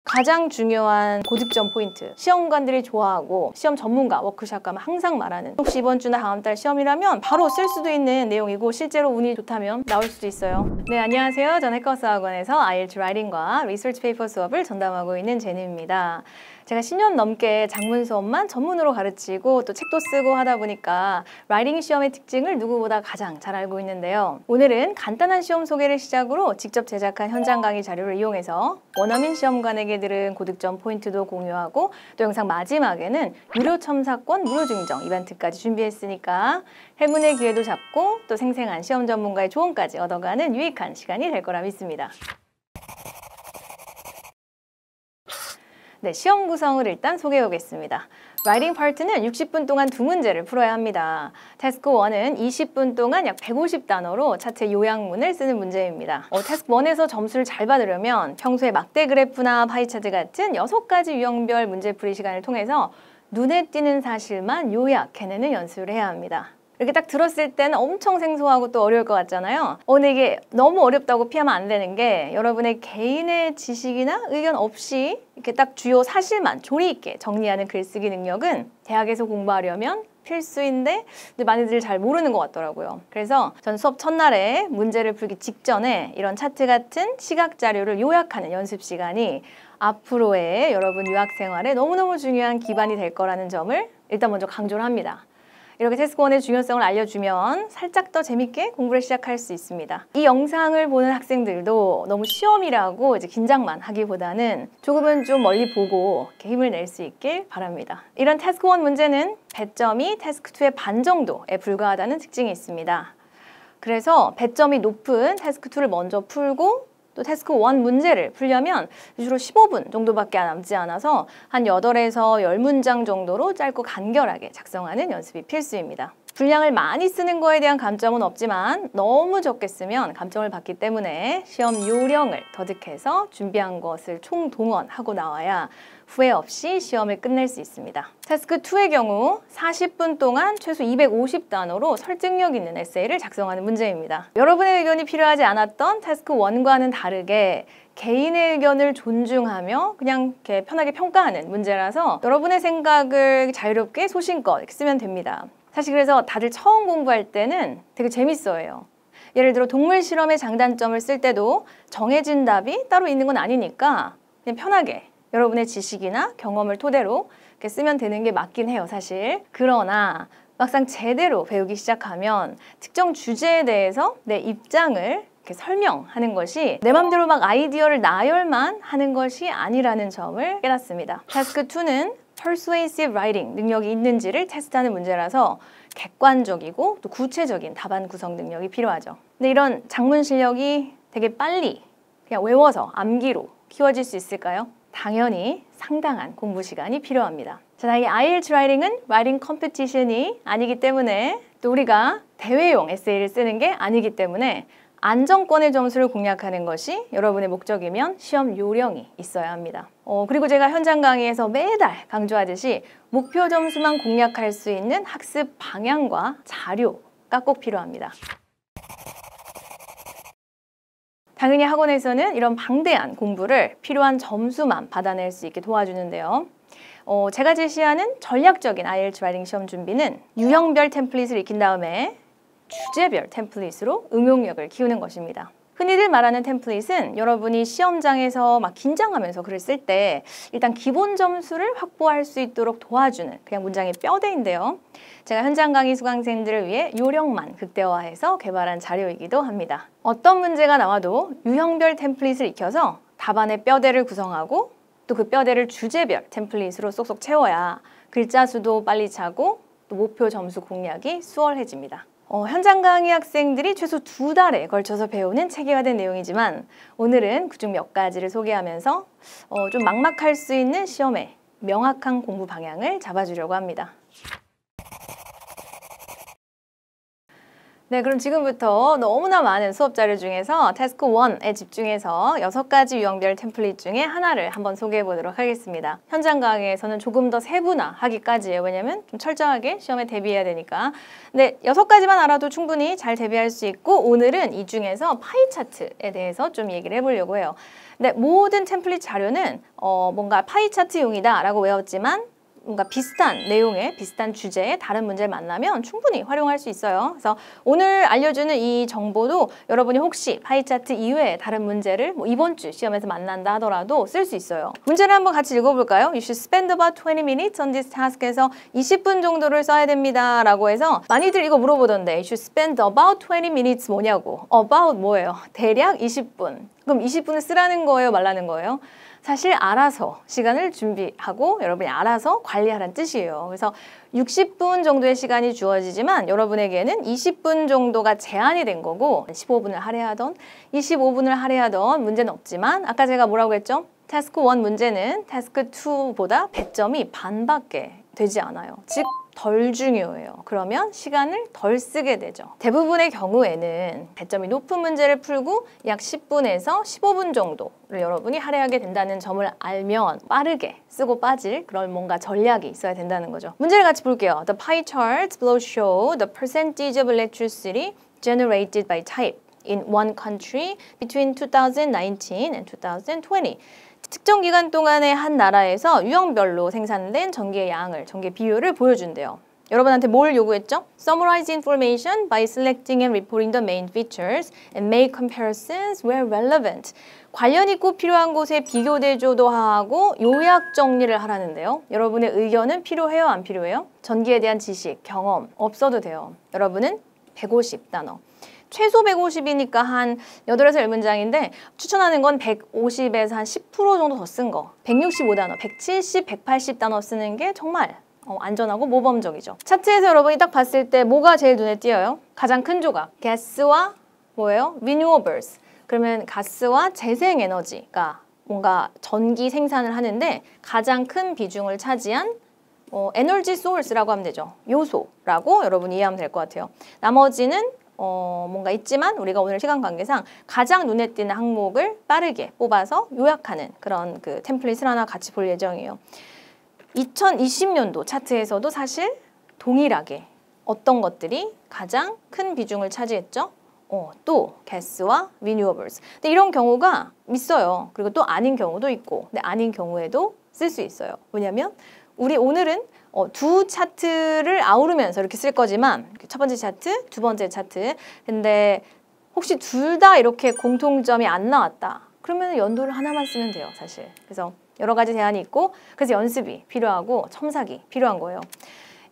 가장 중요한 고득점 포인트, 시험관들이 좋아하고 시험 전문가 워크샵 가면 항상 말하는, 혹시 이번 주나 다음 달 시험이라면 바로 쓸 수도 있는 내용이고 실제로 운이 좋다면 나올 수도 있어요. 네, 안녕하세요. 전 해커스학원에서 IELTS 라이팅과 리서치 페이퍼 수업을 전담하고 있는 제니입니다. 제가 10년 넘게 작문 수업만 전문으로 가르치고 또 책도 쓰고 하다 보니까 라이팅 시험의 특징을 누구보다 가장 잘 알고 있는데요. 오늘은 간단한 시험 소개를 시작으로 직접 제작한 현장 강의 자료를 이용해서 원어민 시험관에게 들은 고득점 포인트도 공유하고, 또 영상 마지막에는 무료 첨삭권, 무료 증정 이벤트까지 준비했으니까 행운의 기회도 잡고 또 생생한 시험 전문가의 조언까지 얻어가는 유익한 시간이 될 거라 믿습니다. 네, 시험 구성을 일단 소개해 보겠습니다. 라이팅 파트는 60분 동안 2문제를 풀어야 합니다. 태스크 1은 20분 동안 약 150단어로 차트 요약문을 쓰는 문제입니다. 태스크 1에서 점수를 잘 받으려면 평소에 막대 그래프나 파이차트 같은 6가지 유형별 문제풀이 시간을 통해서 눈에 띄는 사실만 요약해내는 연습을 해야 합니다. 이렇게 딱 들었을 때는 엄청 생소하고 또 어려울 것 같잖아요. 근데 이게 너무 어렵다고 피하면 안 되는 게, 여러분의 개인의 지식이나 의견 없이 이렇게 딱 주요 사실만 조리 있게 정리하는 글쓰기 능력은 대학에서 공부하려면 필수인데 많이들 잘 모르는 것 같더라고요. 그래서 전 수업 첫날에 문제를 풀기 직전에 이런 차트 같은 시각 자료를 요약하는 연습 시간이 앞으로의 여러분 유학 생활에 너무너무 중요한 기반이 될 거라는 점을 일단 먼저 강조를 합니다. 이렇게 태스크 1의 중요성을 알려주면 살짝 더 재밌게 공부를 시작할 수 있습니다. 이 영상을 보는 학생들도 너무 시험이라고 이제 긴장만 하기보다는 조금은 좀 멀리 보고 이렇게 힘을 낼 수 있길 바랍니다. 이런 태스크 1 문제는 배점이 태스크 2의 반 정도에 불과하다는 특징이 있습니다. 그래서 배점이 높은 태스크 2를 먼저 풀고, 또 태스크 1 문제를 풀려면 주로 15분 정도밖에 남지 않아서 한 8에서 10문장 정도로 짧고 간결하게 작성하는 연습이 필수입니다. 분량을 많이 쓰는 거에 대한 감점은 없지만 너무 적게 쓰면 감점을 받기 때문에 시험 요령을 터득해서 준비한 것을 총동원하고 나와야 후회 없이 시험을 끝낼 수 있습니다. 태스크 2의 경우 40분 동안 최소 250단어로 설득력 있는 에세이를 작성하는 문제입니다. 여러분의 의견이 필요하지 않았던 태스크 1과는 다르게 개인의 의견을 존중하며 그냥 이렇게 편하게 평가하는 문제라서 여러분의 생각을 자유롭게 소신껏 이렇게 쓰면 됩니다. 사실 그래서 다들 처음 공부할 때는 되게 재밌어요. 예를 들어 동물 실험의 장단점을 쓸 때도 정해진 답이 따로 있는 건 아니니까 그냥 편하게 여러분의 지식이나 경험을 토대로 이렇게 쓰면 되는 게 맞긴 해요, 사실. 그러나 막상 제대로 배우기 시작하면 특정 주제에 대해서 내 입장을 이렇게 설명하는 것이 내 맘대로 막 아이디어를 나열만 하는 것이 아니라는 점을 깨닫습니다. 태스크 2는 persuasive writing 능력이 있는지를 테스트하는 문제라서 객관적이고 또 구체적인 답안 구성 능력이 필요하죠. 근데 이런 작문 실력이 되게 빨리 그냥 외워서 암기로 키워질 수 있을까요? 당연히 상당한 공부 시간이 필요합니다. 자, 이 IELTS 라이팅은 라이팅 컴피티션이 아니기 때문에, 또 우리가 대회용 에세이를 쓰는 게 아니기 때문에 안정권의 점수를 공략하는 것이 여러분의 목적이면 시험 요령이 있어야 합니다. 그리고 제가 현장 강의에서 매달 강조하듯이 목표 점수만 공략할 수 있는 학습 방향과 자료가 꼭 필요합니다. 당연히 학원에서는 이런 방대한 공부를 필요한 점수만 받아낼 수 있게 도와주는데요. 제가 제시하는 전략적인 IELTS 라이팅 시험 준비는 유형별 템플릿을 익힌 다음에 주제별 템플릿으로 응용력을 키우는 것입니다. 흔히들 말하는 템플릿은 여러분이 시험장에서 막 긴장하면서 글을 쓸 때 일단 기본 점수를 확보할 수 있도록 도와주는 그냥 문장의 뼈대인데요. 제가 현장 강의 수강생들을 위해 요령만 극대화해서 개발한 자료이기도 합니다. 어떤 문제가 나와도 유형별 템플릿을 익혀서 답안의 뼈대를 구성하고, 또 그 뼈대를 주제별 템플릿으로 쏙쏙 채워야 글자 수도 빨리 차고 또 목표 점수 공략이 수월해집니다. 현장 강의 학생들이 최소 2달에 걸쳐서 배우는 체계화된 내용이지만 오늘은 그중 몇 가지를 소개하면서 좀 막막할 수 있는 시험에 명확한 공부 방향을 잡아주려고 합니다. 네, 그럼 지금부터 너무나 많은 수업 자료 중에서 태스크 1에 집중해서 6가지 유형별 템플릿 중에 하나를 한번 소개해 보도록 하겠습니다. 현장 강의에서는 조금 더 세분화하기까지예요. 왜냐면 좀 철저하게 시험에 대비해야 되니까. 네, 6가지만 알아도 충분히 잘 대비할 수 있고 오늘은 이 중에서 파이 차트에 대해서 좀 얘기를 해보려고 해요. 네, 모든 템플릿 자료는 뭔가 파이 차트용이다 라고 외웠지만 뭔가 비슷한 내용의 비슷한 주제의 다른 문제를 만나면 충분히 활용할 수 있어요. 그래서 오늘 알려주는 이 정보도 여러분이 혹시 파이 차트 이외에 다른 문제를 뭐 이번 주 시험에서 만난다 하더라도 쓸 수 있어요. 문제를 한번 같이 읽어볼까요? You should spend about 20 minutes on this task에서 20분 정도를 써야 됩니다 라고 해서 많이들 이거 물어보던데 You should spend about 20 minutes 뭐냐고. About 뭐예요? 대략 20분. 그럼 20분을 쓰라는 거예요? 말라는 거예요? 사실 알아서 시간을 준비하고 여러분이 알아서 관리하라는 뜻이에요. 그래서 60분 정도의 시간이 주어지지만 여러분에게는 20분 정도가 제한이 된 거고 15분을 할애하던 25분을 할애하던 문제는 없지만 아까 제가 뭐라고 했죠? 태스크 1 문제는 태스크 2보다 배점이 반밖에 되지 않아요. 즉 덜 중요해요. 그러면 시간을 덜 쓰게 되죠. 대부분의 경우에는 배점이 높은 문제를 풀고 약 10분에서 15분 정도를 여러분이 할애하게 된다는 점을 알면 빠르게 쓰고 빠질 그런 뭔가 전략이 있어야 된다는 거죠. 문제를 같이 볼게요. The pie charts below show the percentage of electricity generated by type in one country between 2019 and 2020. 특정 기간 동안에 한 나라에서 유형별로 생산된 전기의 양을, 전기 비율을 보여준대요. 여러분한테 뭘 요구했죠? Summarize information by selecting and reporting the main features and make comparisons where relevant. 관련이 꼭 필요한 곳에 비교 대조도 하고 요약 정리를 하라는데요. 여러분의 의견은 필요해요? 안 필요해요? 전기에 대한 지식, 경험 없어도 돼요. 여러분은 150단어. 최소 150이니까 한 8에서 10문장인데 추천하는 건 150에서 한 10% 정도 더 쓴 거. 165단어, 170, 180단어 쓰는 게 정말 안전하고 모범적이죠. 차트에서 여러분이 딱 봤을 때 뭐가 제일 눈에 띄어요? 가장 큰 조각. 가스와 뭐예요? renewables. 그러면 가스와 재생에너지가 뭔가 전기 생산을 하는데 가장 큰 비중을 차지한 에너지 소스라고 하면 되죠. 요소라고 여러분이 이해하면 될 것 같아요. 나머지는 뭔가 있지만 우리가 오늘 시간 관계상 가장 눈에 띄는 항목을 빠르게 뽑아서 요약하는 그런 그 템플릿을 하나 같이 볼 예정이에요. 2020년도 차트에서도 사실 동일하게 어떤 것들이 가장 큰 비중을 차지했죠? 또 가스와 renewables. 근데 이런 경우가 있어요. 그리고 또 아닌 경우도 있고 근데 아닌 경우에도 쓸 수 있어요. 왜냐면 우리 오늘은 두 차트를 아우르면서 이렇게 쓸 거지만 첫 번째 차트, 두 번째 차트 근데 혹시 둘 다 이렇게 공통점이 안 나왔다 그러면 연도를 하나만 쓰면 돼요 사실. 그래서 여러 가지 제한이 있고 그래서 연습이 필요하고 첨삭이 필요한 거예요.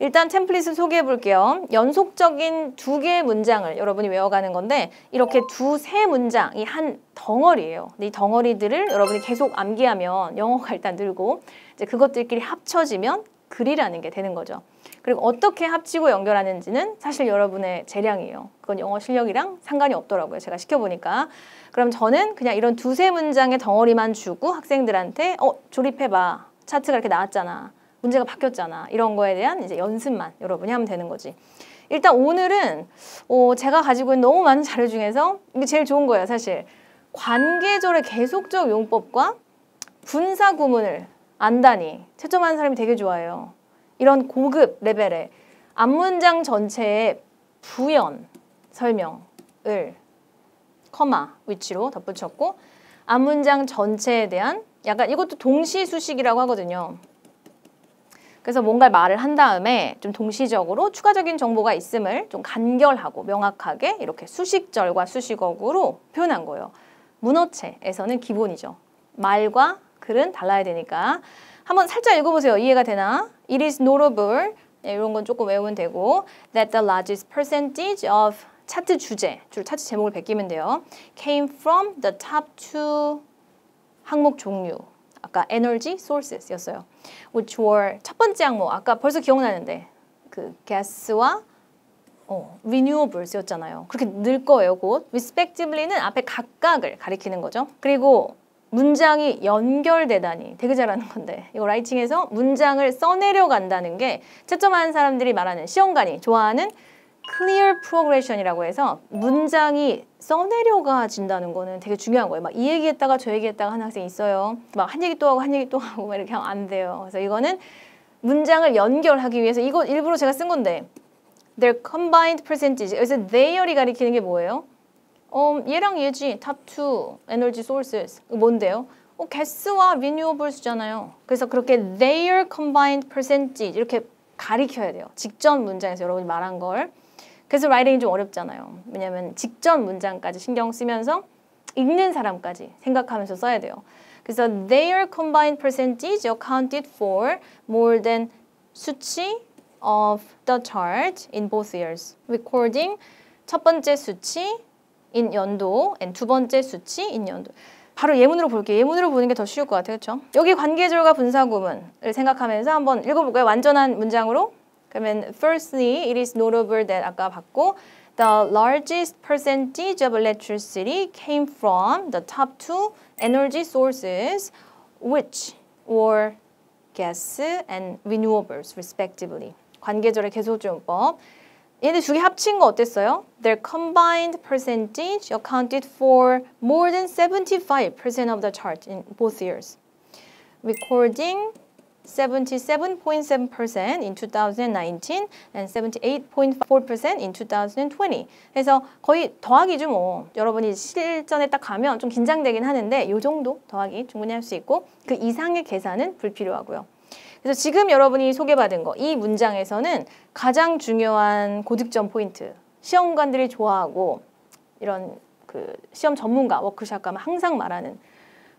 일단 템플릿을 소개해 볼게요. 연속적인 2개의 문장을 여러분이 외워가는 건데 이렇게 2-3 문장이 한 덩어리예요. 근데 이 덩어리들을 여러분이 계속 암기하면 영어가 일단 늘고 이제 그것들끼리 합쳐지면 글이라는 게 되는 거죠. 그리고 어떻게 합치고 연결하는지는 사실 여러분의 재량이에요. 그건 영어 실력이랑 상관이 없더라고요. 제가 시켜보니까. 그럼 저는 그냥 이런 2-3 문장의 덩어리만 주고 학생들한테 조립해봐. 차트가 이렇게 나왔잖아. 문제가 바뀌었잖아. 이런 거에 대한 이제 연습만 여러분이 하면 되는 거지. 일단 오늘은 제가 가지고 있는 너무 많은 자료 중에서 이게 제일 좋은 거예요. 사실 관계절의 계속적 용법과 분사 구문을 안다니 채점하는 사람이 되게 좋아해요. 이런 고급 레벨의 앞문장 전체의 부연 설명을 커마 위치로 덧붙였고 앞문장 전체에 대한 약간 이것도 동시수식이라고 하거든요. 그래서 뭔가 말을 한 다음에 좀 동시적으로 추가적인 정보가 있음을 좀 간결하고 명확하게 이렇게 수식절과 수식어구로 표현한 거예요. 문어체에서는 기본이죠. 말과 글은 달라야 되니까 한번 살짝 읽어보세요. 이해가 되나? It is notable 이런 건 조금 외우면 되고 that the largest percentage of 차트 주제, 차트 제목을 베끼면 돼요. came from the top 2 항목 종류. 아까 energy sources 였어요. which were 첫 번째 항목 아까 벌써 기억나는데 그 가스와 renewables 였잖아요. 그렇게 늘 거예요. 곧 respectively는 앞에 각각을 가리키는 거죠. 그리고 문장이 연결되다니 되게 잘하는 건데 이거 라이팅에서 문장을 써내려 간다는 게 채점하는 사람들이 말하는 시험관이 좋아하는 clear progression이라고 해서 문장이 써내려가진다는 거는 되게 중요한 거예요. 막 이 얘기했다가 저 얘기했다가 하는 학생이 있어요. 막 한 얘기 또 하고 한 얘기 또 하고 막 이렇게 하면 안 돼요. 그래서 이거는 문장을 연결하기 위해서 이거 일부러 제가 쓴 건데 their combined percentage. 그래서 their이 가리키는 게 뭐예요? 얘랑 얘지. top 2 energy sources. 뭔데요? gas와 renewables잖아요. 그래서 그렇게 their combined percentage 이렇게 가리켜야 돼요. 직전 문장에서 여러분이 말한 걸. 그래서 라이팅이 좀 어렵잖아요. 왜냐하면 직전 문장까지 신경 쓰면서 읽는 사람까지 생각하면서 써야 돼요. 그래서 their combined percentage accounted for more than 수치 of the chart in both years. recording 첫 번째 수치 in 연도 and 두 번째 수치 in 연도. 바로 예문으로 볼게요. 예문으로 보는 게 더 쉬울 것 같아요. 그렇죠? 여기 관계절과 분사구문을 생각하면서 한번 읽어볼까요? 완전한 문장으로. 그러면 firstly, it is notable that 아까 봤고 the largest percentage of electricity came from the top 2 energy sources which were gas and renewables respectively. 관계절의 계속조용법. 얘네 두 개 합친 거 어땠어요? Their combined percentage accounted for more than 75% of the chart in both years. Recording 77.7% in 2019 and 78.4% in 2020. 그래서 거의 더하기죠 뭐. 여러분이 실전에 딱 가면 좀 긴장되긴 하는데 이 정도 더하기 충분히 할 수 있고 그 이상의 계산은 불필요하고요. 그래서 지금 여러분이 소개받은 거, 이 문장에서는 가장 중요한 고득점 포인트, 시험관들이 좋아하고 이런 그 시험 전문가 워크샵 가면 항상 말하는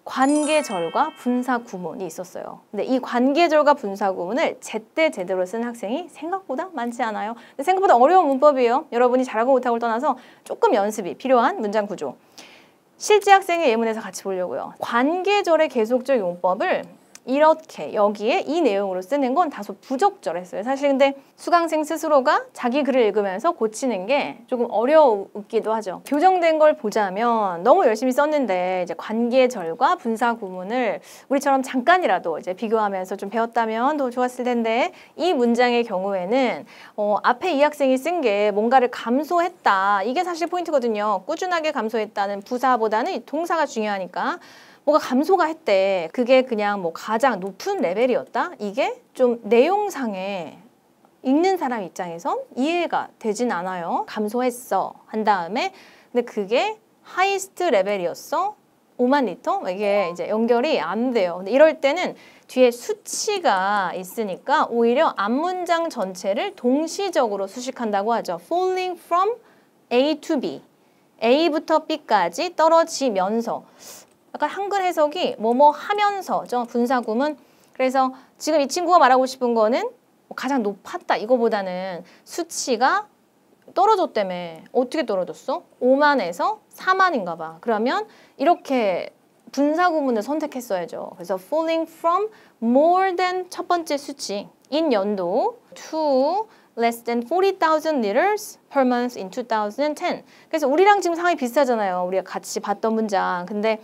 관계절과 분사구문이 있었어요. 근데 이 관계절과 분사구문을 제때 제대로 쓴 학생이 생각보다 많지 않아요. 근데 생각보다 어려운 문법이에요. 여러분이 잘하고 못하고를 떠나서 조금 연습이 필요한 문장 구조. 실제 학생의 예문에서 같이 보려고요. 관계절의 계속적 용법을 이렇게 여기에 이 내용으로 쓰는 건 다소 부적절했어요. 사실 근데 수강생 스스로가 자기 글을 읽으면서 고치는 게 조금 어려웠기도 하죠. 교정된 걸 보자면 너무 열심히 썼는데 이제 관계절과 분사 구문을 우리처럼 잠깐이라도 이제 비교하면서 좀 배웠다면 더 좋았을 텐데 이 문장의 경우에는 앞에 이 학생이 쓴 게 뭔가를 감소했다. 이게 사실 포인트거든요. 꾸준하게 감소했다는 부사보다는 이 동사가 중요하니까 뭐가 감소가 했대. 그게 그냥 뭐 가장 높은 레벨이었다? 이게 좀 내용상에 읽는 사람 입장에선 이해가 되진 않아요. 감소했어 한 다음에 근데 그게 하이스트 레벨이었어. 5만 리터? 이게 이제 연결이 안 돼요. 근데 이럴 때는 뒤에 수치가 있으니까 오히려 앞문장 전체를 동시적으로 수식한다고 하죠. Falling from A to B. A부터 B까지 떨어지면서. 약간 한글 해석이 뭐뭐 하면서죠. 분사구문. 그래서 지금 이 친구가 말하고 싶은 거는 가장 높았다 이거보다는 수치가 떨어졌다며. 어떻게 떨어졌어? 5만에서 4만인가 봐. 그러면 이렇게 분사구문을 선택했어야죠. 그래서 falling from more than 첫 번째 수치 in 연도 to less than 40,000 liters per month in 2010. 그래서 우리랑 지금 상황이 비슷하잖아요. 우리가 같이 봤던 문장. 근데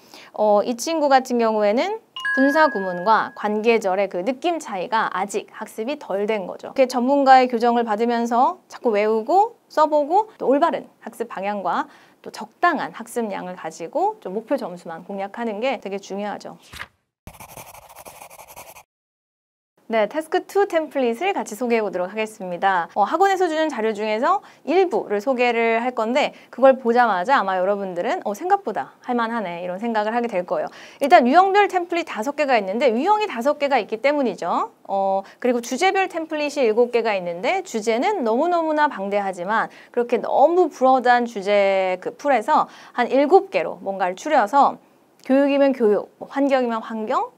이 친구 같은 경우에는 분사 구문과 관계절의 그 느낌 차이가 아직 학습이 덜 된 거죠. 이렇게 전문가의 교정을 받으면서 자꾸 외우고 써보고 또 올바른 학습 방향과 또 적당한 학습량을 가지고 좀 목표 점수만 공략하는 게 되게 중요하죠. 네, 태스크2 템플릿을 같이 소개해 보도록 하겠습니다. 학원에서 주는 자료 중에서 일부를 소개를 할 건데 그걸 보자마자 아마 여러분들은 생각보다 할만하네 이런 생각을 하게 될 거예요. 일단 유형별 템플릿 5개가 있는데 유형이 5개가 있기 때문이죠. 그리고 주제별 템플릿이 7개가 있는데 주제는 너무너무나 방대하지만 그렇게 너무 브로드한 주제 그 풀에서 한 7개로 뭔가를 추려서 교육이면 교육, 환경이면 환경,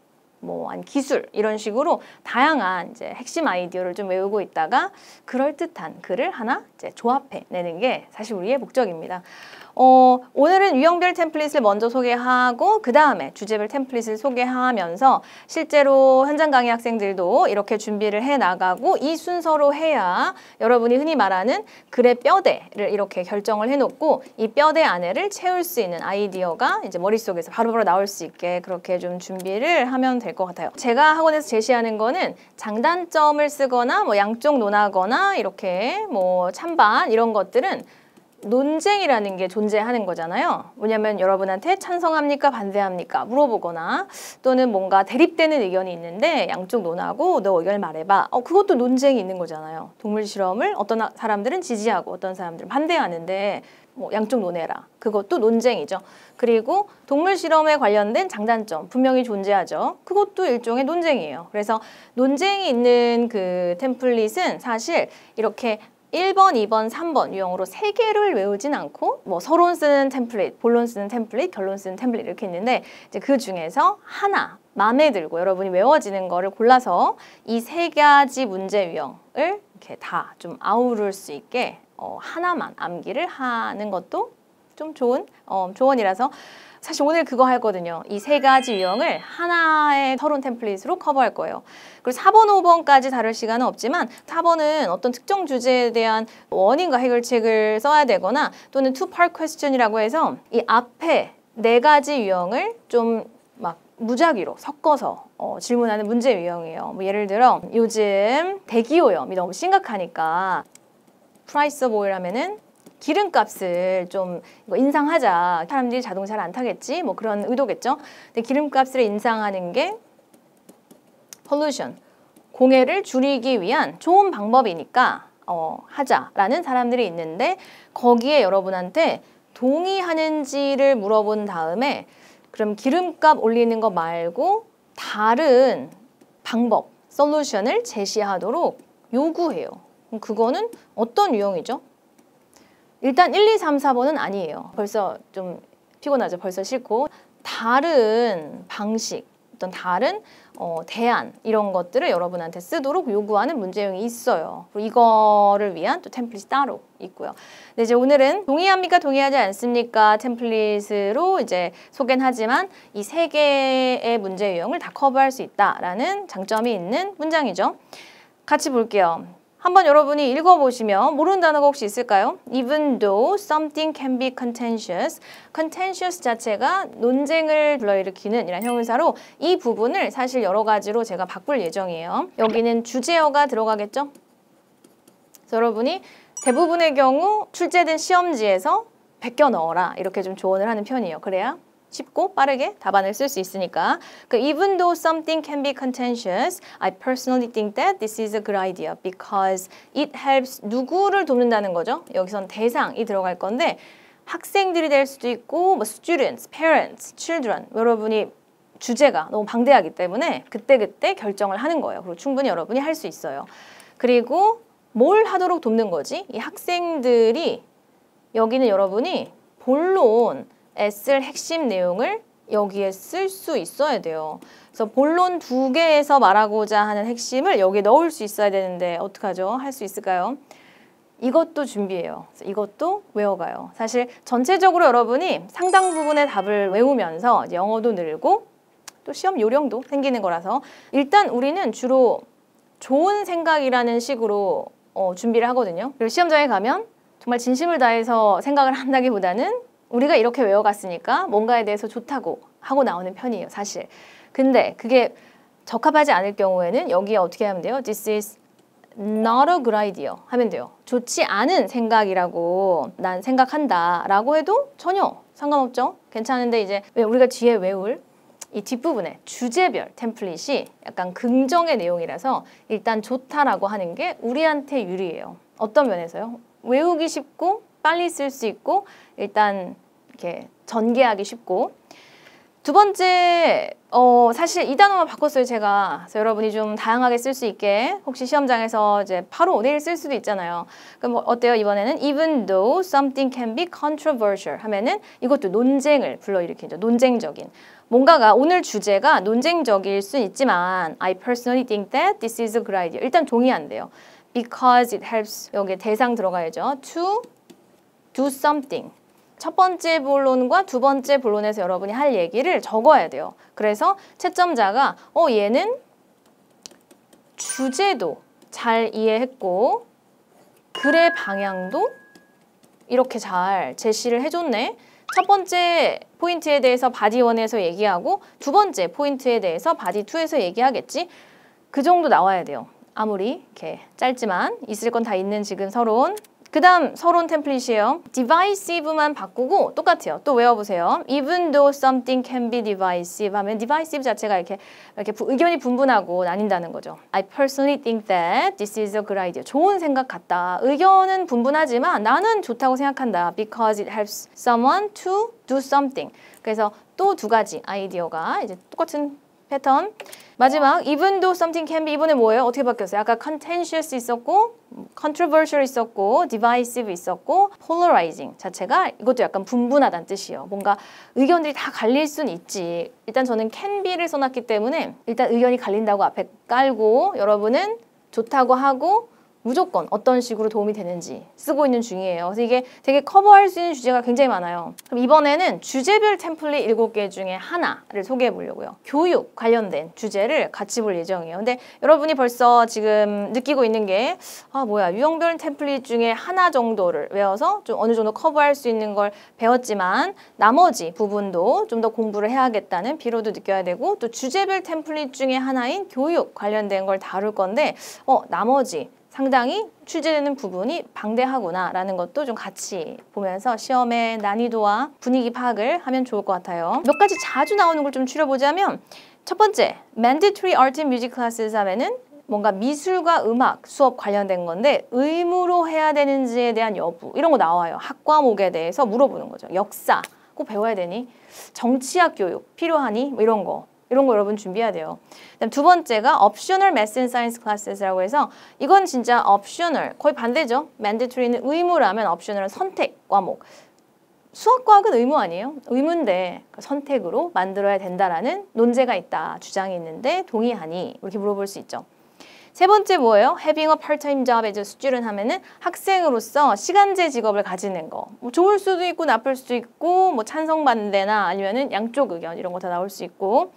한 기술 이런 식으로 다양한 이제 핵심 아이디어를 좀 외우고 있다가 그럴듯한 글을 하나 이제 조합해 내는 게 사실 우리의 목적입니다. 오늘은 유형별 템플릿을 먼저 소개하고 그 다음에 주제별 템플릿을 소개하면서 실제로 현장 강의 학생들도 이렇게 준비를 해나가고 이 순서로 해야 여러분이 흔히 말하는 글의 뼈대를 이렇게 결정을 해놓고 이 뼈대 안에를 채울 수 있는 아이디어가 이제 머릿속에서 바로바로 나올 수 있게 그렇게 좀 준비를 하면 될 것 같아요. 제가 학원에서 제시하는 거는 장단점을 쓰거나 뭐 양쪽 논하거나 이렇게 뭐 찬반 이런 것들은 논쟁이라는 게 존재하는 거잖아요. 뭐냐면 여러분한테 찬성합니까? 반대합니까? 물어보거나 또는 뭔가 대립되는 의견이 있는데 양쪽 논하고 너 의견을 말해봐. 그것도 논쟁이 있는 거잖아요. 동물 실험을 어떤 사람들은 지지하고 어떤 사람들은 반대하는데 뭐 양쪽 논해라. 그것도 논쟁이죠. 그리고 동물 실험에 관련된 장단점 분명히 존재하죠. 그것도 일종의 논쟁이에요. 그래서 논쟁이 있는 그 템플릿은 사실 이렇게 1번, 2번, 3번 유형으로 3개를 외우진 않고 뭐 서론 쓰는 템플릿, 본론 쓰는 템플릿, 결론 쓰는 템플릿 이렇게 있는데 이제 그 중에서 하나 마음에 들고 여러분이 외워지는 거를 골라서 이 3가지 문제 유형을 이렇게 다 좀 아우를 수 있게 하나만 암기를 하는 것도 좀 좋은 조언이라서 사실 오늘 그거 할 거거든요. 이 3가지 유형을 하나의 서론 템플릿으로 커버할 거예요. 그리고 4번, 5번까지 다룰 시간은 없지만 4번은 어떤 특정 주제에 대한 원인과 해결책을 써야 되거나 또는 two-part question이라고 해서 이 앞에 4가지 유형을 좀 막 무작위로 섞어서 질문하는 문제 유형이에요. 뭐 예를 들어 요즘 대기오염이 너무 심각하니까 price of oil 하면은 기름값을 좀 인상하자. 사람들이 자동차를 안 타겠지? 뭐 그런 의도겠죠? 근데 기름값을 인상하는 게 pollution, 공해를 줄이기 위한 좋은 방법이니까 하자라는 사람들이 있는데 거기에 여러분한테 동의하는지를 물어본 다음에 그럼 기름값 올리는 거 말고 다른 방법, 솔루션을 제시하도록 요구해요. 그럼 그거는 어떤 유형이죠? 일단 1, 2, 3, 4번은 아니에요. 벌써 좀 피곤하죠. 벌써 싫고. 다른 방식, 어떤 다른 대안 이런 것들을 여러분한테 쓰도록 요구하는 문제형이 있어요. 그리고 이거를 위한 또 템플릿이 따로 있고요. 근데 이제 오늘은 동의합니까? 동의하지 않습니까? 템플릿으로 이제 소개는 하지만 이 3개의 문제 유형을 다 커버할 수 있다라는 장점이 있는 문장이죠. 같이 볼게요. 한번 여러분이 읽어보시면 모르는 단어가 혹시 있을까요? Even though something can be contentious. contentious 자체가 논쟁을 불러일으키는 이란 형용사로 이 부분을 사실 여러 가지로 제가 바꿀 예정이에요. 여기는 주제어가 들어가겠죠? 그래서 여러분이 대부분의 경우 출제된 시험지에서 베껴 넣어라 이렇게 좀 조언을 하는 편이에요. 그래야 쉽고 빠르게 답안을 쓸 수 있으니까. Even though something can be contentious, I personally think that this is a good idea because it helps 누구를 돕는다는 거죠. 여기선 대상이 들어갈 건데 학생들이 될 수도 있고 뭐 students, parents, children 여러분이 주제가 너무 방대하기 때문에 그때그때 결정을 하는 거예요. 그리고 충분히 여러분이 할 수 있어요. 그리고 뭘 하도록 돕는 거지? 이 학생들이 여기는 여러분이 본론 S의 핵심 내용을 여기에 쓸 수 있어야 돼요. 그래서 본론 2개에서 말하고자 하는 핵심을 여기에 넣을 수 있어야 되는데 어떡하죠? 할 수 있을까요? 이것도 준비해요. 이것도 외워가요. 사실 전체적으로 여러분이 상당 부분의 답을 외우면서 이제 영어도 늘고 또 시험 요령도 생기는 거라서 일단 우리는 주로 좋은 생각이라는 식으로 준비를 하거든요. 그리고 시험장에 가면 정말 진심을 다해서 생각을 한다기보다는 우리가 이렇게 외워갔으니까 뭔가에 대해서 좋다고 하고 나오는 편이에요, 사실. 근데 그게 적합하지 않을 경우에는 여기에 어떻게 하면 돼요? This is not a good idea 하면 돼요. 좋지 않은 생각이라고 난 생각한다 라고 해도 전혀 상관없죠. 괜찮은데 이제 우리가 뒤에 외울 이 뒷부분에 주제별 템플릿이 약간 긍정의 내용이라서 일단 좋다라고 하는 게 우리한테 유리해요. 어떤 면에서요? 외우기 쉽고 빨리 쓸 수 있고 일단 이렇게 전개하기 쉽고 두 번째 사실 이 단어만 바꿨어요 제가. 그래서 여러분이 좀 다양하게 쓸 수 있게 혹시 시험장에서 이제 바로 내일 쓸 수도 있잖아요. 그럼 뭐 어때요? 이번에는 even though something can be controversial 하면은 이것도 논쟁을 불러일으키죠. 논쟁적인 뭔가가 오늘 주제가 논쟁적일 수 있지만 I personally think that this is a good idea. 일단 동의한대요. Because it helps 여기에 대상 들어가야죠. To do something. 첫 번째 본론과 두 번째 본론에서 여러분이 할 얘기를 적어야 돼요. 그래서 채점자가 얘는 주제도 잘 이해했고 글의 방향도 이렇게 잘 제시를 해줬네. 첫 번째 포인트에 대해서 바디 1에서 얘기하고 두 번째 포인트에 대해서 바디 2에서 얘기하겠지. 그 정도 나와야 돼요. 아무리 이렇게 짧지만 있을 건 다 있는 지금 서론. 그 다음 서론 템플릿이에요. divisive만 바꾸고 똑같아요. 또 외워보세요. Even though something can be divisive 하면 divisive 자체가 이렇게 의견이 분분하고 나뉜다는 거죠. I personally think that this is a good idea. 좋은 생각 같다. 의견은 분분하지만 나는 좋다고 생각한다. Because it helps someone to do something. 그래서 또 두 가지 아이디어가 이제 똑같은 패턴. 마지막 even though something can be 이번에 뭐예요? 어떻게 바뀌었어요? 아까 contentious 있었고 controversial 있었고 divisive 있었고 polarizing 자체가 이것도 약간 분분하다는 뜻이에요. 뭔가 의견들이 다 갈릴 수는 있지. 일단 저는 can be를 써놨기 때문에 일단 의견이 갈린다고 앞에 깔고 여러분은 좋다고 하고 무조건 어떤 식으로 도움이 되는지 쓰고 있는 중이에요. 그래서 이게 되게 커버할 수 있는 주제가 굉장히 많아요. 그럼 이번에는 주제별 템플릿 7개 중에 하나를 소개해 보려고요. 교육 관련된 주제를 같이 볼 예정이에요. 근데 여러분이 벌써 지금 느끼고 있는 게 유형별 템플릿 중에 하나 정도를 외워서 좀 어느 정도 커버할 수 있는 걸 배웠지만 나머지 부분도 좀 더 공부를 해야겠다는 피로도 느껴야 되고 또 주제별 템플릿 중에 하나인 교육 관련된 걸 다룰 건데 나머지 상당히 출제되는 부분이 방대하구나라는 것도 좀 같이 보면서 시험의 난이도와 분위기 파악을 하면 좋을 것 같아요. 몇 가지 자주 나오는 걸 좀 추려보자면 첫 번째, mandatory art and music classes 하면은 뭔가 미술과 음악 수업 관련된 건데 의무로 해야 되는지에 대한 여부 이런 거 나와요. 학과목에 대해서 물어보는 거죠. 역사 꼭 배워야 되니? 정치학 교육 필요하니? 뭐 이런 거 여러분 준비해야 돼요. 그다음 두 번째가 optional math and science classes라고 해서 이건 진짜 optional, 거의 반대죠. mandatory는 의무라면 optional은 선택 과목. 수학과학은 의무 아니에요? 의무인데 선택으로 만들어야 된다라는 논제가 있다, 주장이 있는데 동의하니? 이렇게 물어볼 수 있죠. 세 번째 뭐예요? Having a part-time job as a student 하면은 학생으로서 시간제 직업을 가지는 거. 뭐 좋을 수도 있고 나쁠 수도 있고 뭐 찬성 반대나 아니면은 양쪽 의견 이런 거 다 나올 수 있고.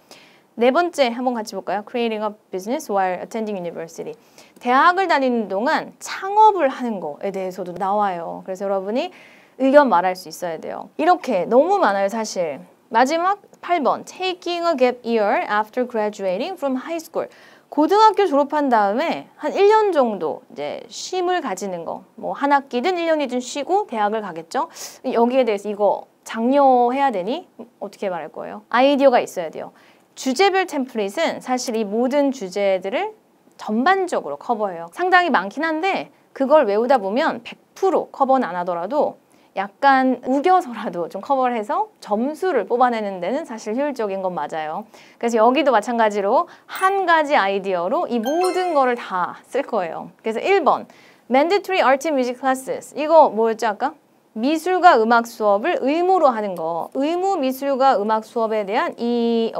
네 번째 한번 같이 볼까요? Creating a business while attending university. 대학을 다니는 동안 창업을 하는 거에 대해서도 나와요. 그래서 여러분이 의견 말할 수 있어야 돼요. 이렇게 너무 많아요, 사실. 마지막 8번. Taking a gap year after graduating from high school. 고등학교 졸업한 다음에 한 1년 정도 이제 쉼을 가지는 거. 뭐 한 학기든 1년이든 쉬고 대학을 가겠죠. 여기에 대해서 이거 장려해야 되니? 어떻게 말할 거예요? 아이디어가 있어야 돼요. 주제별 템플릿은 사실 이 모든 주제들을 전반적으로 커버해요. 상당히 많긴 한데 그걸 외우다 보면 100% 커버는 안 하더라도 약간 우겨서라도 좀 커버를 해서 점수를 뽑아내는 데는 사실 효율적인 건 맞아요. 그래서 여기도 마찬가지로 한 가지 아이디어로 이 모든 거를 다 쓸 거예요. 그래서 1번 mandatory art and music classes. 이거 뭐였죠 아까? 미술과 음악 수업을 의무로 하는 거. 의무 미술과 음악 수업에 대한 이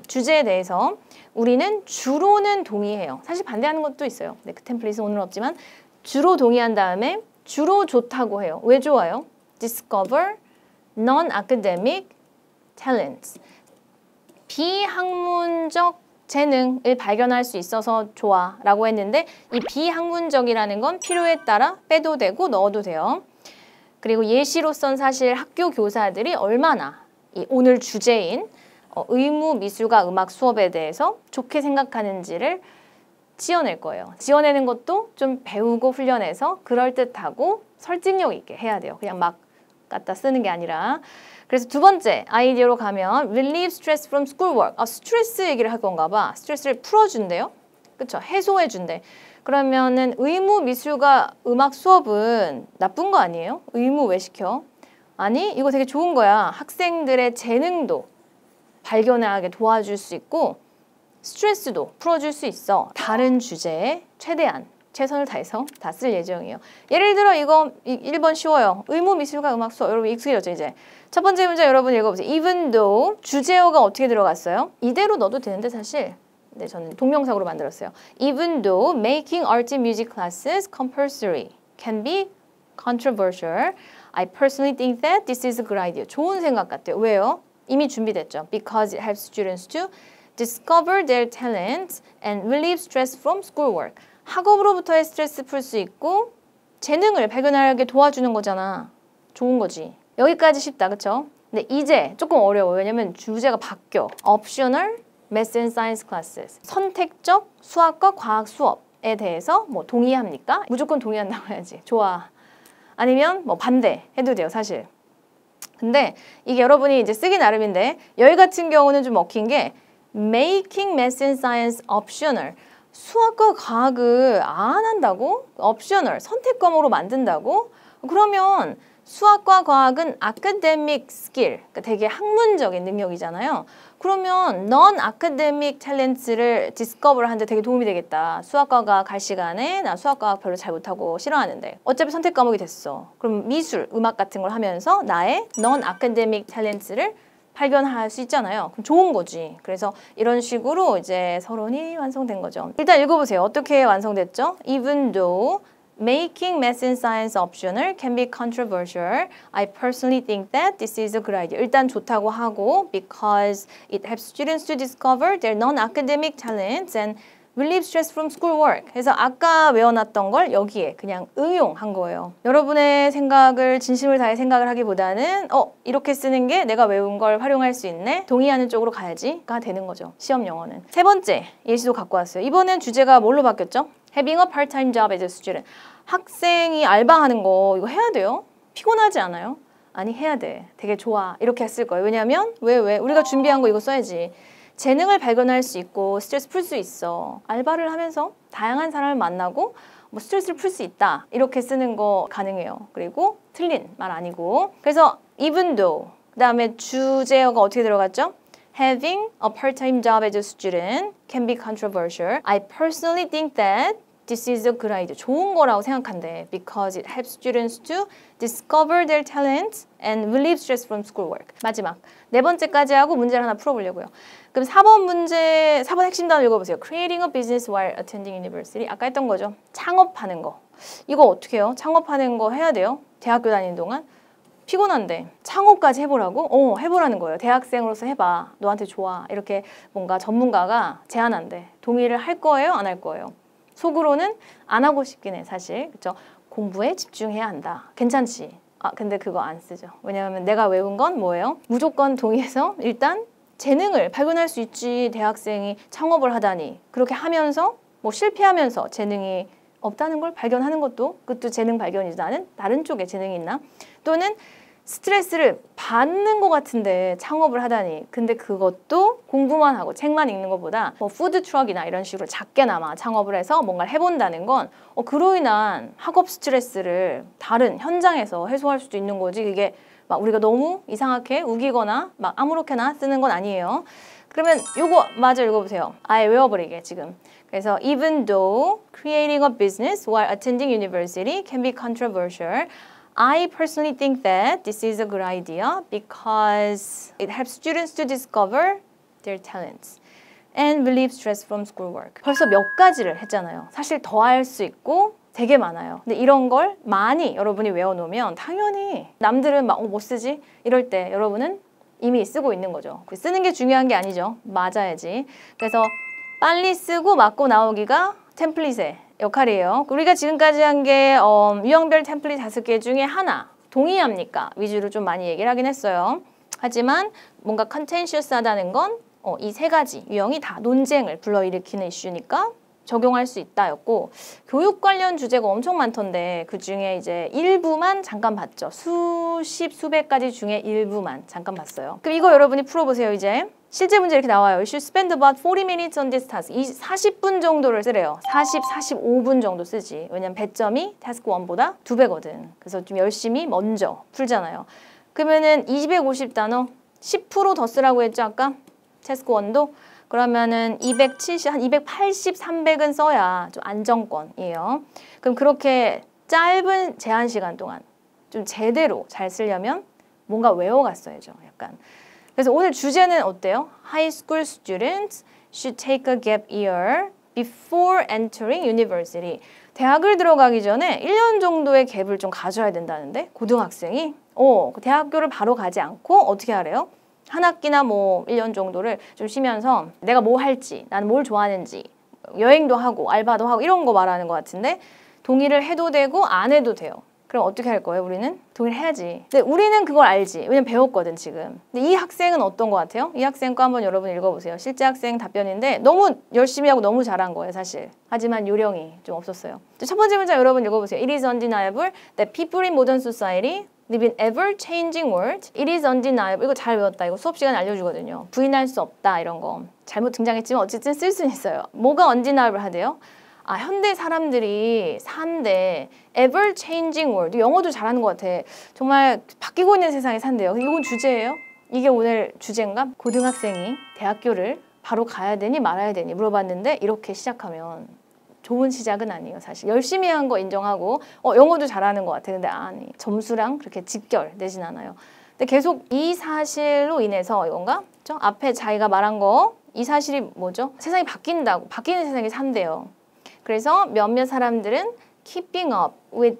주제에 대해서 우리는 주로는 동의해요. 사실 반대하는 것도 있어요. 네, 그 템플릿은 오늘 없지만 주로 동의한 다음에 주로 좋다고 해요. 왜 좋아요? Discover non-academic talents. 비학문적 재능을 발견할 수 있어서 좋아 라고 했는데 이 비학문적이라는 건 필요에 따라 빼도 되고 넣어도 돼요. 그리고 예시로선 사실 학교 교사들이 얼마나 이 오늘 주제인 의무 미술과 음악 수업에 대해서 좋게 생각하는지를 지어낼 거예요. 지어내는 것도 좀 배우고 훈련해서 그럴듯하고 설득력 있게 해야 돼요. 그냥 막 갖다 쓰는 게 아니라. 그래서 두 번째 아이디어로 가면 relieve stress from schoolwork. 스트레스 얘기를 할 건가 봐. 스트레스를 풀어준대요. 그쵸? 해소해준대. 그러면은 의무 미술과 음악 수업은 나쁜 거 아니에요? 의무 왜 시켜? 아니, 이거 되게 좋은 거야. 학생들의 재능도 발견하게 도와줄 수 있고 스트레스도 풀어줄 수 있어. 다른 주제에 최대한 최선을 다해서 다 쓸 예정이에요. 예를 들어 이거 1번 쉬워요. 의무 미술과 음악 수업. 여러분 익숙해졌죠 이제. 첫 번째 문제 여러분 읽어보세요. Even though 주제어가 어떻게 들어갔어요? 이대로 넣어도 되는데 사실 네, 저는 동명사구로 만들었어요. Even though making art and music classes compulsory can be controversial, I personally think that this is a good idea. 좋은 생각 같아요. 왜요? 이미 준비됐죠. Because it helps students to discover their talents and relieve stress from schoolwork. 학업으로부터의 스트레스 풀 수 있고 재능을 발견하게 도와주는 거잖아. 좋은 거지. 여기까지 쉽다, 그쵸? 근데 이제 조금 어려워. 왜냐면 주제가 바뀌어. Optional Math and Science Classes. 선택적 수학과 과학 수업에 대해서 뭐 동의합니까? 무조건 동의한다고 해야지. 좋아. 아니면 뭐 반대 해도 돼요, 사실. 근데 이게 여러분이 이제 쓰기 나름인데 여기 같은 경우는 좀 먹힌 게 Making Math and Science Optional. 수학과 과학을 안 한다고? Optional, 선택 과목으로 만든다고? 그러면 수학과 과학은 academic skill, 그러니까 되게 학문적인 능력이잖아요. 그러면 non-academic talents를 discover 하는데 되게 도움이 되겠다. 수학과가 갈 시간에 나 수학과학 별로 잘 못하고 싫어하는데 어차피 선택 과목이 됐어. 그럼 미술, 음악 같은 걸 하면서 나의 non-academic talents를 발견할 수 있잖아요. 그럼 좋은 거지. 그래서 이런 식으로 이제 서론이 완성된 거죠. 일단 읽어보세요. 어떻게 완성됐죠? Even though making math and science optional can be controversial, I personally think that this is a good idea. 일단 좋다고 하고 because it helps students to discover their non-academic talents and relieve stress from schoolwork. 그래서 아까 외워놨던 걸 여기에 그냥 응용한 거예요. 여러분의 생각을 진심을 다해 생각을 하기보다는 이렇게 쓰는 게 내가 외운 걸 활용할 수 있네. 동의하는 쪽으로 가야지가 되는 거죠. 시험 영어는. 세 번째 예시도 갖고 왔어요. 이번엔 주제가 뭘로 바뀌었죠? Having a part-time job as a student. 학생이 알바하는 거 이거 해야 돼요? 피곤하지 않아요? 아니 해야 돼. 되게 좋아. 이렇게 했을 거예요. 왜냐면 왜? 우리가 준비한 거 이거 써야지. 재능을 발견할 수 있고 스트레스 풀 수 있어. 알바를 하면서 다양한 사람을 만나고 뭐 스트레스를 풀 수 있다. 이렇게 쓰는 거 가능해요. 그리고 틀린 말 아니고. 그래서 even though 그 다음에 주제어가 어떻게 들어갔죠? Having a part-time job as a student can be controversial. I personally think that this is a good idea. 좋은 거라고 생각한대. Because it helps students to discover their talents and relieve stress from schoolwork. 마지막. 네 번째까지 하고 문제를 하나 풀어보려고요. 그럼 4번 문제, 4번 핵심 단어 읽어보세요. Creating a business while attending university. 아까 했던 거죠. 창업하는 거. 이거 어떻게 해요? 창업하는 거 해야 돼요? 대학교 다니는 동안? 피곤한데 창업까지 해보라고? 해보라는 거예요. 대학생으로서 해봐. 너한테 좋아. 이렇게 뭔가 전문가가 제안한대. 동의를 할 거예요? 안 할 거예요? 속으로는 안 하고 싶긴 해, 사실. 그쵸? 공부에 집중해야 한다. 괜찮지? 근데 그거 안 쓰죠. 왜냐하면 내가 외운 건 뭐예요? 무조건 동의해서 일단 재능을 발견할 수 있지. 대학생이 창업을 하다니. 그렇게 하면서 뭐 실패하면서 재능이 없다는 걸 발견하는 것도 그것도 재능 발견이지. 나는 다른 쪽에 재능이 있나? 또는 스트레스를 받는 것 같은데 창업을 하다니. 근데 그것도 공부만 하고 책만 읽는 것보다 뭐 푸드 트럭이나 이런 식으로 작게나마 창업을 해서 뭔가를 해본다는 건 그로 인한 학업 스트레스를 다른 현장에서 해소할 수도 있는 거지. 그게 막 우리가 너무 이상하게 우기거나 막 아무렇게나 쓰는 건 아니에요. 그러면 요거 마저 읽어보세요. 아예 외워버리게 지금. 그래서 even though creating a business while attending university can be controversial, I personally think that this is a good idea because it helps students to discover their talents and relieve stress from schoolwork. 벌써 몇 가지를 했잖아요. 사실 더 할 수 있고 되게 많아요. 근데 이런 걸 많이 여러분이 외워놓으면 당연히 남들은 막 못 쓰지? 이럴 때 여러분은 이미 쓰고 있는 거죠. 쓰는 게 중요한 게 아니죠. 맞아야지. 그래서 빨리 쓰고 맞고 나오기가 템플릿의 역할이에요. 우리가 지금까지 한 게 유형별 템플릿 5개 중에 하나. 동의합니까? 위주로 좀 많이 얘기를 하긴 했어요. 하지만 뭔가 컨텐셔스하다는 건 이 3가지 유형이 다 논쟁을 불러일으키는 이슈니까 적용할 수 있다였고, 교육 관련 주제가 엄청 많던데 그 중에 이제 일부만 잠깐 봤죠. 수십, 수백 가지 중에 일부만 잠깐 봤어요. 그럼 이거 여러분이 풀어보세요. 이제 실제 문제 이렇게 나와요. You should spend about 40 minutes on this task. 40분 정도를 쓰래요. 45분 정도 쓰지. 왜냐면 배점이 task 1보다 2배거든. 그래서 좀 열심히 먼저 풀잖아요. 그러면은 250단어 10% 더 쓰라고 했죠, 아까? task 1도. 그러면은 270, 한 280, 300은 써야 좀 안정권이에요. 그럼 그렇게 짧은 제한 시간 동안 좀 제대로 잘 쓰려면 뭔가 외워갔어야죠, 약간. 그래서 오늘 주제는 어때요? High school students should take a gap year before entering university. 대학을 들어가기 전에 1년 정도의 갭을 좀 가져야 된다는데 고등학생이 대학교를 바로 가지 않고 어떻게 하래요? 한 학기나 뭐 1년 정도를 좀 쉬면서 내가 뭐 할지, 나는 뭘 좋아하는지 여행도 하고 알바도 하고 이런 거 말하는 것 같은데 동의를 해도 되고 안 해도 돼요. 그럼 어떻게 할 거예요? 우리는? 동의를 해야지. 근데 우리는 그걸 알지. 왜냐면 배웠거든 지금. 근데 이 학생은 어떤 것 같아요? 이 학생 거 한번 여러분 읽어보세요. 실제 학생 답변인데 너무 열심히 하고 너무 잘한 거예요 사실. 하지만 요령이 좀 없었어요. 첫 번째 문장 여러분 읽어보세요. It is undeniable that people in modern society live in ever-changing world. It is undeniable. 이거 잘 외웠다. 이거 수업 시간에 알려주거든요. 부인할 수 없다 이런 거. 잘못 등장했지만 어쨌든 쓸 수는 있어요. 뭐가 undeniable 하대요? 현대 사람들이 산대 ever-changing world. 영어도 잘하는 것 같아. 정말 바뀌고 있는 세상에 산대요. 이건 주제예요? 이게 오늘 주제인가? 고등학생이 대학교를 바로 가야 되니 말아야 되니 물어봤는데 이렇게 시작하면 좋은 시작은 아니에요 사실. 열심히 한 거 인정하고 영어도 잘하는 것 같아. 근데 아니 점수랑 그렇게 직결되진 않아요. 근데 계속 이 사실로 인해서 이건가? 그렇죠? 앞에 자기가 말한 거 이 사실이 뭐죠? 세상이 바뀐다고. 바뀌는 세상에 산대요. 그래서 몇몇 사람들은 keeping up with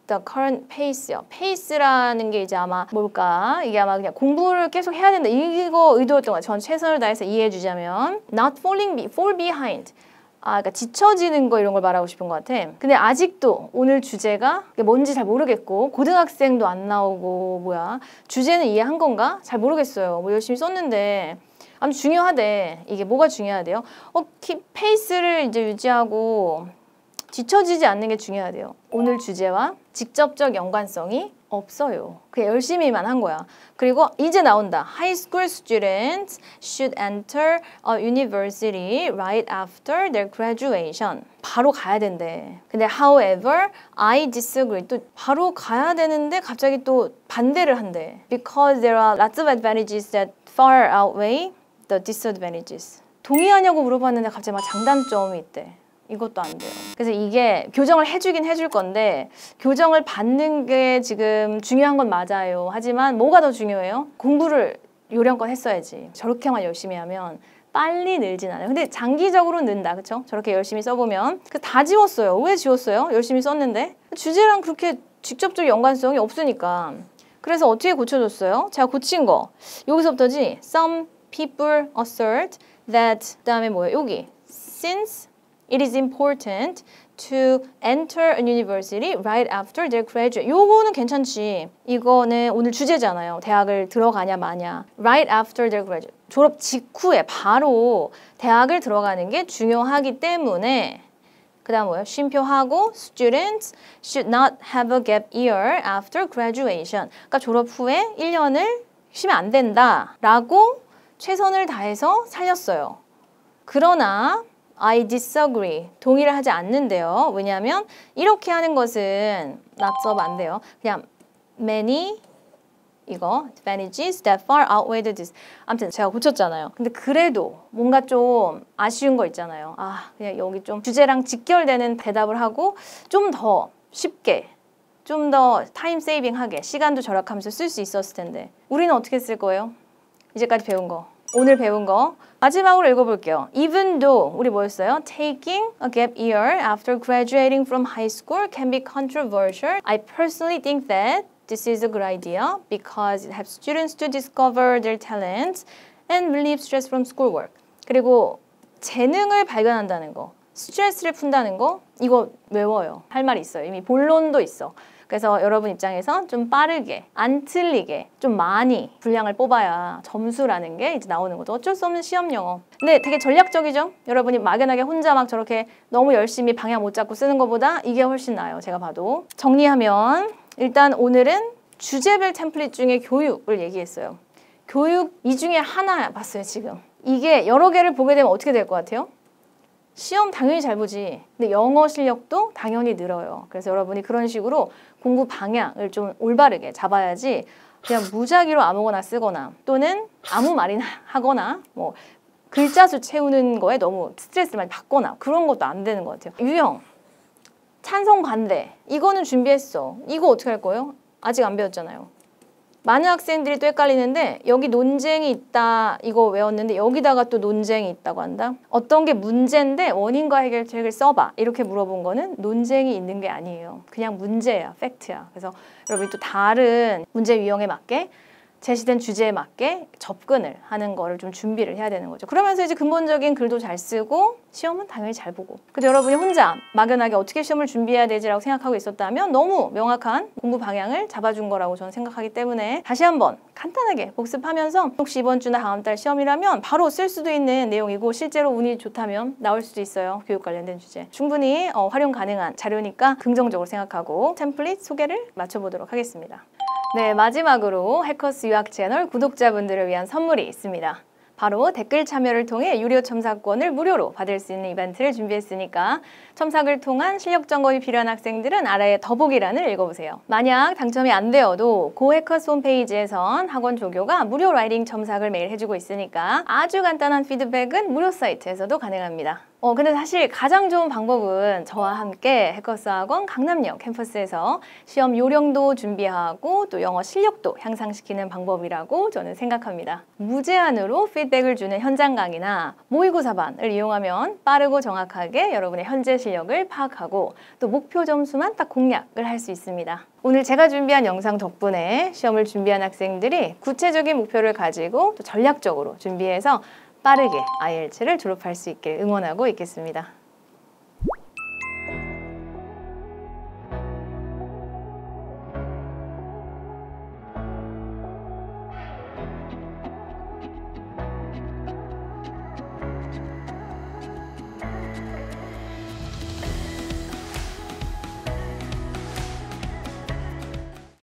the current pace요. pace라는 게 이제 아마 뭘까? 이게 아마 그냥 공부를 계속 해야 된다. 이거 의도였던 것 같아요. 전 최선을 다해서 이해해 주자면 not fall behind. 그러니까 지쳐지는 거 이런 걸 말하고 싶은 것 같아. 근데 아직도 오늘 주제가 뭔지 잘 모르겠고 고등학생도 안 나오고 주제는 이해한 건가? 잘 모르겠어요. 뭐 열심히 썼는데 아무튼 중요하대. 이게 뭐가 중요하대요? 페이스를 이제 유지하고 지쳐지지 않는 게 중요하대요. 오늘 주제와 직접적 연관성이 없어요. 그냥 열심히만 한 거야. 그리고 이제 나온다. High school students should enter a university right after their graduation. 바로 가야 된대. 근데 however, I disagree. 또 바로 가야 되는데 갑자기 또 반대를 한대. Because there are lots of advantages that far outweigh the disadvantages. 동의하냐고 물어봤는데 갑자기 막 장단점이 있대. 이것도 안 돼요. 그래서 이게 교정을 해주긴 해줄 건데 교정을 받는 게 지금 중요한 건 맞아요. 하지만 뭐가 더 중요해요? 공부를 요령껏 했어야지. 저렇게만 열심히 하면 빨리 늘진 않아요. 근데 장기적으로 는다. 그쵸? 저렇게 열심히 써보면. 다 지웠어요. 왜 지웠어요? 열심히 썼는데. 주제랑 그렇게 직접적 연관성이 없으니까. 그래서 어떻게 고쳐줬어요? 제가 고친 거. 여기서부터지. Some people assert that 그다음에 뭐예요? 여기. Since it is important to enter a university right after their graduate. 요거는 괜찮지. 이거는 오늘 주제잖아요. 대학을 들어가냐 마냐. Right after their graduate. 졸업 직후에 바로 대학을 들어가는 게 중요하기 때문에 그 다음 뭐예요? 쉼표하고 students should not have a gap year after graduation. 그러니까 졸업 후에 1년을 쉬면 안 된다 라고 최선을 다해서 살렸어요. 그러나 I disagree. 동의를 하지 않는데요. 왜냐하면 이렇게 하는 것은 not up 안 돼요. 그냥 many 이거 advantages that far outweigh this. 아무튼 제가 고쳤잖아요. 근데 그래도 뭔가 좀 아쉬운 거 있잖아요. 그냥 여기 좀 주제랑 직결되는 대답을 하고 좀 더 쉽게 좀 더 타임 세이빙하게 시간도 절약하면서 쓸 수 있었을 텐데 우리는 어떻게 쓸 거예요? 이제까지 배운 거. 오늘 배운 거 마지막으로 읽어볼게요. Even though 우리 뭐였어요? Taking a gap year after graduating from high school can be controversial. I personally think that this is a good idea because it helps students to discover their talents and relieve stress from schoolwork. 그리고 재능을 발견한다는 거, 스트레스를 푼다는 거 이거 외워요. 할 말이 있어요. 이미 본론도 있어. 그래서 여러분 입장에서 좀 빠르게, 안 틀리게, 좀 많이 분량을 뽑아야 점수라는 게 이제 나오는 거죠. 어쩔 수 없는 시험 영어. 근데 되게 전략적이죠? 여러분이 막연하게 혼자 막 저렇게 너무 열심히 방향 못 잡고 쓰는 것보다 이게 훨씬 나아요. 제가 봐도. 정리하면 일단 오늘은 주제별 템플릿 중에 교육을 얘기했어요. 교육 이 중에 하나 봤어요, 지금. 이게 여러 개를 보게 되면 어떻게 될 것 같아요? 시험 당연히 잘 보지. 근데 영어 실력도 당연히 늘어요. 그래서 여러분이 그런 식으로 공부 방향을 좀 올바르게 잡아야지 그냥 무작위로 아무거나 쓰거나 또는 아무 말이나 하거나 뭐 글자 수 채우는 거에 너무 스트레스를 많이 받거나 그런 것도 안 되는 것 같아요. 유형, 찬성 반대 이거는 준비했어. 이거 어떻게 할 거예요? 아직 안 배웠잖아요. 많은 학생들이 또 헷갈리는데 여기 논쟁이 있다 이거 외웠는데 여기다가 또 논쟁이 있다고 한다. 어떤 게 문제인데 원인과 해결책을 써봐 이렇게 물어본 거는 논쟁이 있는 게 아니에요. 그냥 문제야, 팩트야. 그래서 여러분이 또 다른 문제 유형에 맞게 제시된 주제에 맞게 접근을 하는 거를 좀 준비를 해야 되는 거죠. 그러면서 이제 근본적인 글도 잘 쓰고 시험은 당연히 잘 보고. 그래도 여러분이 혼자 막연하게 어떻게 시험을 준비해야 되지라고 생각하고 있었다면 너무 명확한 공부 방향을 잡아준 거라고 저는 생각하기 때문에 다시 한번 간단하게 복습하면서 혹시 이번 주나 다음 달 시험이라면 바로 쓸 수도 있는 내용이고 실제로 운이 좋다면 나올 수도 있어요. 교육 관련된 주제. 충분히 활용 가능한 자료니까 긍정적으로 생각하고 템플릿 소개를 마쳐보도록 하겠습니다. 네, 마지막으로 해커스 유학 채널 구독자분들을 위한 선물이 있습니다. 바로 댓글 참여를 통해 유료 첨삭권을 무료로 받을 수 있는 이벤트를 준비했으니까 첨삭을 통한 실력 점검이 필요한 학생들은 아래의 더보기란을 읽어보세요. 만약 당첨이 안 되어도 고 해커스 홈페이지에선 학원 조교가 무료 라이팅 첨삭을 매일 해주고 있으니까 아주 간단한 피드백은 무료 사이트에서도 가능합니다. 근데 사실 가장 좋은 방법은 저와 함께 해커스 학원 강남역 캠퍼스에서 시험 요령도 준비하고 또 영어 실력도 향상시키는 방법이라고 저는 생각합니다. 무제한으로 피드백을 주는 현장 강의나 모의고사반을 이용하면 빠르고 정확하게 여러분의 현재 실력을 파악하고 또 목표 점수만 딱 공략을 할 수 있습니다. 오늘 제가 준비한 영상 덕분에 시험을 준비한 학생들이 구체적인 목표를 가지고 또 전략적으로 준비해서 빠르게 IELTS를 졸업할 수 있길 응원하고 있겠습니다.